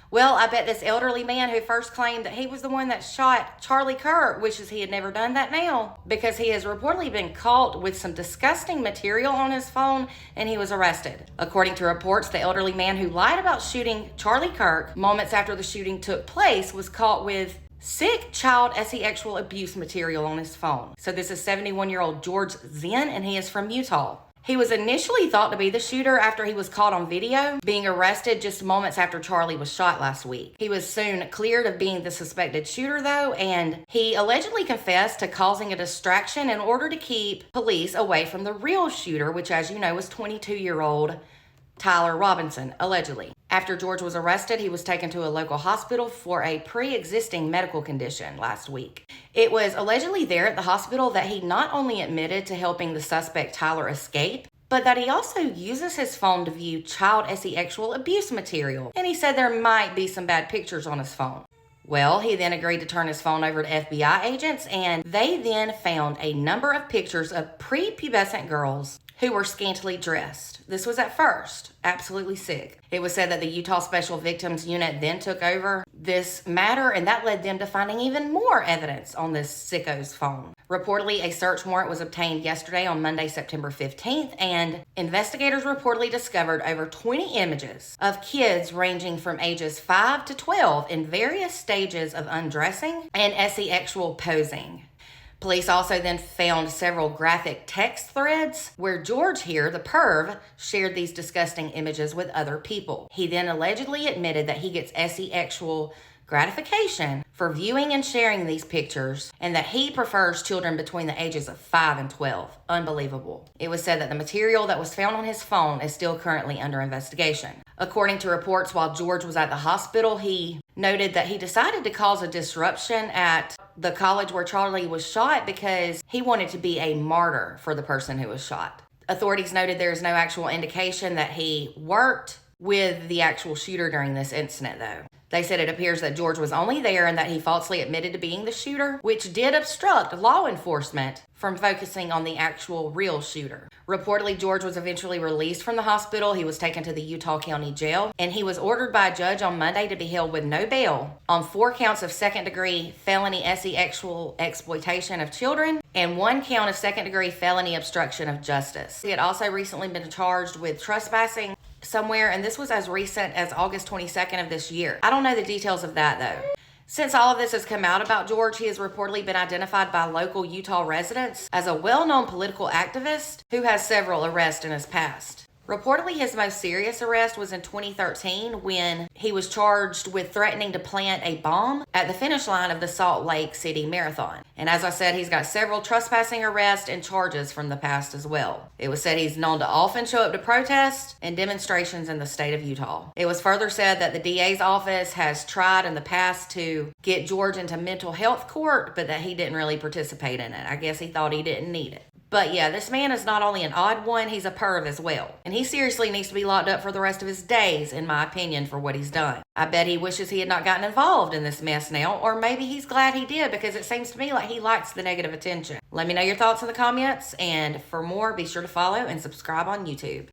Well, I bet this elderly man who first claimed that he was the one that shot Charlie Kirk wishes he had never done that now, because he has reportedly been caught with some disgusting material on his phone and he was arrested. According to reports, the elderly man who lied about shooting Charlie Kirk moments after the shooting took place was caught with sick child sexual abuse material on his phone. So this is 71-year-old George Zinn, and he is from Utah. He was initially thought to be the shooter after he was caught on video, being arrested just moments after Charlie was shot last week. He was soon cleared of being the suspected shooter, though, and he allegedly confessed to causing a distraction in order to keep police away from the real shooter, which, as you know, was 22-year-old Tyler Robinson, allegedly. After George was arrested, he was taken to a local hospital for a pre-existing medical condition last week. It was allegedly there at the hospital that he not only admitted to helping the suspect Tyler escape, but that he also uses his phone to view child sexual abuse material. And he said there might be some bad pictures on his phone. Well, he then agreed to turn his phone over to FBI agents, and they then found a number of pictures of prepubescent girls who were scantily dressed. This was at first absolutely sick. It was said that the Utah Special Victims Unit then took over this matter, and that led them to finding even more evidence on this sicko's phone. Reportedly, a search warrant was obtained yesterday on Monday, September 15th, and investigators reportedly discovered over 20 images of kids ranging from ages 5 to 12 in various stages of undressing and sexual posing. Police also then found several graphic text threads where George here, the perv, shared these disgusting images with other people. He then allegedly admitted that he gets sexual gratification for viewing and sharing these pictures, and that he prefers children between the ages of 5 and 12. Unbelievable. It was said that the material that was found on his phone is still currently under investigation. According to reports, while George was at the hospital, he noted that he decided to cause a disruption at the college where Charlie was shot because he wanted to be a martyr for the person who was shot. Authorities noted there is no actual indication that he worked with the actual shooter during this incident, though. They said it appears that George was only there and that he falsely admitted to being the shooter, which did obstruct law enforcement from focusing on the actual real shooter. Reportedly, George was eventually released from the hospital. He was taken to the Utah County Jail, and he was ordered by a judge on Monday to be held with no bail on 4 counts of second-degree felony sexual exploitation of children and 1 count of second-degree felony obstruction of justice. He had also recently been charged with trespassing somewhere, and this was as recent as August 22nd of this year. I don't know the details of that, though. Since all of this has come out about George, he has reportedly been identified by local Utah residents as a well-known political activist who has several arrests in his past. Reportedly, his most serious arrest was in 2013 when he was charged with threatening to plant a bomb at the finish line of the Salt Lake City Marathon. And as I said, he's got several trespassing arrests and charges from the past as well. It was said he's known to often show up to protests and demonstrations in the state of Utah. It was further said that the DA's office has tried in the past to get George into mental health court, but that he didn't really participate in it. I guess he thought he didn't need it. But yeah, this man is not only an odd one, he's a perv as well. And he seriously needs to be locked up for the rest of his days, in my opinion, for what he's done. I bet he wishes he had not gotten involved in this mess now, or maybe he's glad he did, because it seems to me like he likes the negative attention. Let me know your thoughts in the comments, and for more, be sure to follow and subscribe on YouTube.